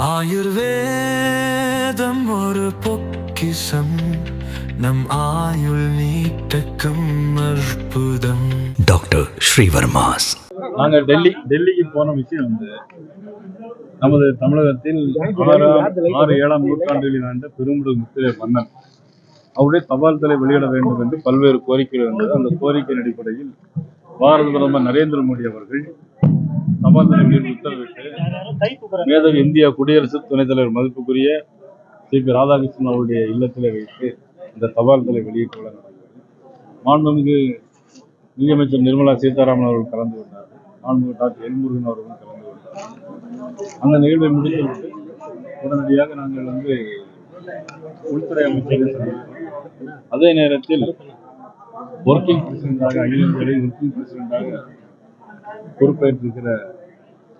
ஆயுர்வேதம் ஒரு பொக்கிஷம், நம் ஆயுள் நீட்டக்கும் அற்புதம். டாக்டர் ஸ்ரீவர்மாஸ். நாங்கள் டெல்லிக்கு போன விஷயம் வந்து நமது தமிழகத்தில் 6-7ஆம் நூற்றாண்டில் ஆண்ட பெரும்புடு முத்திரை மன்னன் அவருடைய தபால் தலை வெளியிட வேண்டும் என்று பல்வேறு கோரிக்கைகள் இருந்தது. அந்த கோரிக்கையின் அடிப்படையில் பாரத பிரதமர் நரேந்திர மோடி அவர்கள் தபால் தலை வெளியிட உத்தரவிட்டு மேதகு இந்தியா குடியரசு துணைத் தலைவர் மதிப்புக்குரிய CP ராதாகிருஷ்ணன் அவருடைய இல்லத்திலே வைத்து இந்த தபால் தலை வெளியிட்டு நடந்தது. மாண்புமிகு நிதியமைச்சர் நிர்மலா சீதாராமன் அவர்கள் கலந்து கொண்டார். மாண்புமிகு டாக்டர் எல்முருகன் அவர்களும் கலந்து கொண்டார். அந்த நிகழ்வை முடித்துவிட்டு உடனடியாக நாங்கள் வந்து உள்துறை அமைச்சரை சந்தித்தோம். அதே நேரத்தில் ஒர்க்கிங் பிரசிடென்டாக அகில இந்திய ஒர்க்கிங் பிரசிடென்டாக பொறுப்பேற்றிருக்கிற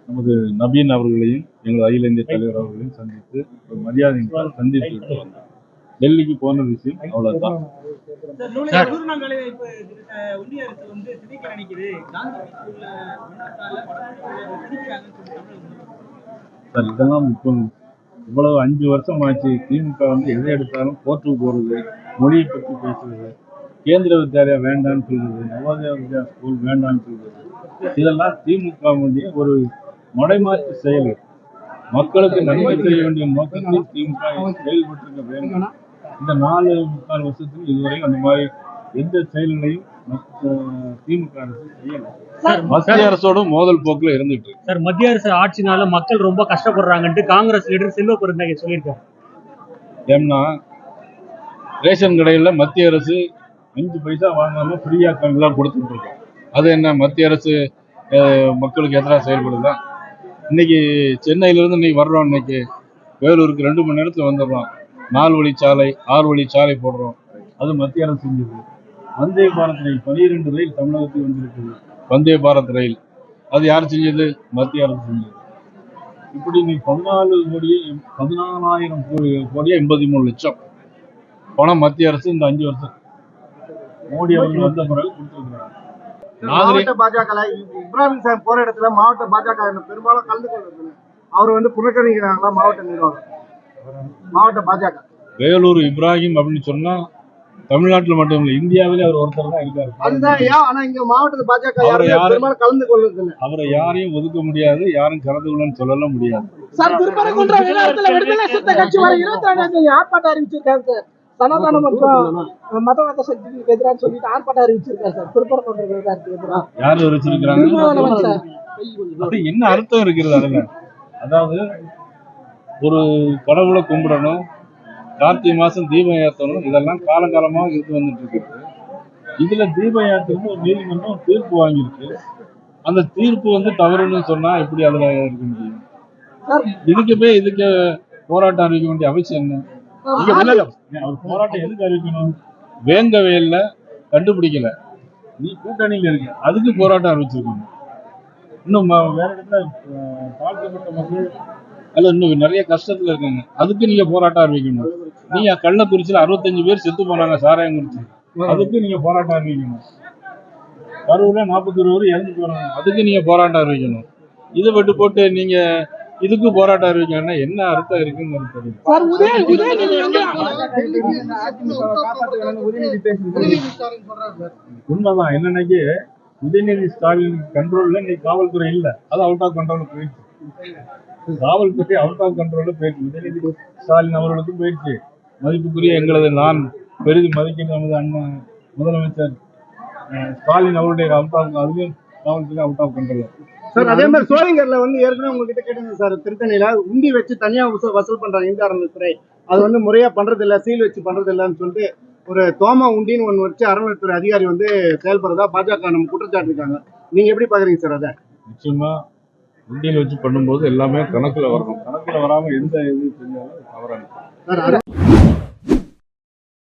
நமது நபீன் அவர்களையும் எங்கள் அகில இந்திய தலைவர் அவர்களையும் சந்தித்து ஒரு மரியாதை சந்தித்து விட்டு வந்தோம். டெல்லிக்கு போன விஷயம் அவ்வளவுதான். சார் இதெல்லாம் இப்போ இவ்வளவு 5 வருஷம் ஆச்சு. திமுக வந்து எதை எடுத்தாலும் கோர்ட்டுக்கு போறது, மொழியை பற்றி பேசுறது, கேந்திர வித்யாலயா வேண்டான்னு சொல்றது, நவோதயா வித்யா ஸ்கூல் வேண்டான்னு சொல்றது, இதெல்லாம் திமுக ஒரு மடைமாற்று செயல். மக்களுக்கு நன்மை செய்ய வேண்டிய நோக்கத்தில் திமுக செயல்பட்டு வேண்டும். இந்த 4-3 வருஷத்துக்கு இதுவரை அந்த மாதிரி எந்த செயல்களையும் திமுக அரசு செய்யல. மத்திய அரசோட மோதல் போக்குல இருந்துட்டு சார். மத்திய அரசு ஆட்சினால மக்கள் ரொம்ப கஷ்டப்படுறாங்கன்ட்டு காங்கிரஸ் லீடர் செல்வ பெருந்தகை சொல்லியிருக்காரு. ஏன்னா ரேஷன் கடையில மத்திய அரசு 5 பைசா வாங்காம ஃப்ரீயா எல்லாம் கொடுத்துட்டு இருக்கோம். அது என்ன மத்திய அரசு மக்களுக்கு எதிராக செயல்படுதா? இன்னைக்கு சென்னையிலிருந்து இன்னைக்கு வர்றோம். இன்னைக்கு வேலூருக்கு 2 மணி நேரத்துல வந்துடுறோம். 4 வழிச்சாலை 6 வழிச்சாலை போடுறோம். அது மத்திய அரசு செஞ்சது. வந்தே பாரத் ரயில் 12 ரயில் தமிழகத்தில் வந்திருக்குது. வந்தே பாரத் ரயில் அது யார் செஞ்சது? மத்திய அரசு செஞ்சது. இப்படி நீ 14,000 கோடியா 83 லட்சம் பணம் மத்திய அரசு இந்த 5 வருஷம் மோடி அவர்கள் வந்த பிறகு கொடுத்திருக்கிறாங்க. மாவட்ட பாஜக இப்ராஹிம் சாஹிப் போற இடத்துல மாவட்ட பாஜக பெரும்பாலும் கலந்து கொள்வது அவர் வந்து புறக்கணிக்கிறாங்களா? மாவட்ட நிர்வாகம் மாவட்ட பாஜக வேலூர் இப்ராஹிம் அப்படின்னு சொன்னா தமிழ்நாட்டில் மட்டும் இல்லை, இந்தியாவிலே அவர் ஒருத்தர் தான் இருக்காரு. அதுதான் ஆனா இங்க மாவட்ட பாஜக பெரும்பாலும் கலந்து கொள்வது இல்லை. அவரை யாரையும் ஒதுக்க முடியாது, யாரும் கலந்து கொள்ளன்னு சொல்லல முடியாது. சார் திருப்பரங்குன்றம் விடுதலை சிறுத்தை கட்சி வர 22ஆம் தேதி ஆர்ப்பாட்டம் அறிவிச்சிருக்காங்க சார். சனாதன மற்றும் மதவாத சக்திக்கு எதிராக சொல்லிட்டு ஆர்ப்பாட்டம் அறிவிச்சிருக்காரு சார். திருப்பரங்குன்றத்துக்கு எதிராக யாரு அறிவிச்சிருக்காங்க? என்ன அர்த்தம் இருக்கிறது அதுல? அதாவது ஒரு கடவுளை கும்பிடணும், கார்த்திகை மாசம் தீபம் ஏற்றணும், இதெல்லாம் காலகாலமாக இருந்து வந்துட்டு இருக்குது. இதுல தீபம் ஏற்றணும் ஒரு நீதிமன்றம் தீர்ப்பு வாங்கியிருக்கு. அந்த தீர்ப்பு வந்து தவறுன்னு சொன்னா எப்படி அதுல இருக்க முடியும்? இதுக்கு போராட்டம் அறிவிக்க வேண்டிய அவசியம் என்ன? அவர் போராட்டம் எதுக்கு அறிவிக்கணும்? வேங்கவே இல்லை, கண்டுபிடிக்கல, நீ கூட்டணியில் இருக்க, அதுக்கு போராட்டம் அறிவிச்சிருக்கணும். இன்னும் வேற இடத்துல தாழ்த்தப்பட்ட மக்கள் அல்ல இன்னும் நிறைய கஷ்டத்துல இருக்காங்க, அதுக்கு நீங்க போராட்டம் அறிவிக்கணும். நீங்க கள்ளக்குறிச்சியில 65 பேர் செத்து போனாங்க சாராயம் குறிச்சி, அதுக்கு நீங்க போராட்டம் அறிவிக்கணும். கரூர்ல 41 பேர் இறந்து போனாங்க, அதுக்கு நீங்க போராட்டம் அறிவிக்கணும். இதை விட்டு போட்டு நீங்க இதுக்கு போராட்டம் அறிவிக்கணும்னா என்ன அர்த்தம் இருக்குன்னு தெரியும். உண்மைதான். என்னன்னைக்கு உதயநிதி ஸ்டாலின் கண்ட்ரோல்ல இன்னைக்கு காவல்துறை இல்லை, அது அவுட் ஆஃப் கண்ட்ரோல் போயிடுச்சு. காவல்துறை அவுட் ஆஃப் கண்ட்ரோல்ல போயிடுச்சு. உதயநிதி ஸ்டாலின் அவர்களுக்கும் போயிடுச்சு. மதிப்புக்குரிய எங்களது நான் பெரிதும் மதிக்கின்ற நமது அண்ணன் முதலமைச்சர் ஸ்டாலின் அவருடைய அதுவும் காவல்துறை அவுட் ஆஃப் கண்ட்ரோல் சார். அதே மாதிரி சோழிங்கர்ல வந்து ஏற்கனவே உங்ககிட்ட கேட்டேன் சார். திருத்தணியில உண்டி வச்சு தனியா வசூல் பண்றாங்க இந்திய அறநிலையத்துறை. அது வந்து முறையா பண்றது இல்ல, சீல் வச்சு பண்றது இல்லன்னு சொல்லிட்டு ஒரு தோமா உண்டின்னு ஒண்ணு வச்சு அறநிலையத்துறை அதிகாரி வந்து செயல்படுறதா பாஜக நம்ம குற்றச்சாட்டு இருக்காங்க. நீங்க எப்படி பாக்குறீங்க சார்? அதை நிச்சயமா உண்டியில் வச்சு பண்ணும்போது எல்லாமே கணக்குல வரணும். கணக்குல வராம எந்த இது செஞ்சாலும் தவறான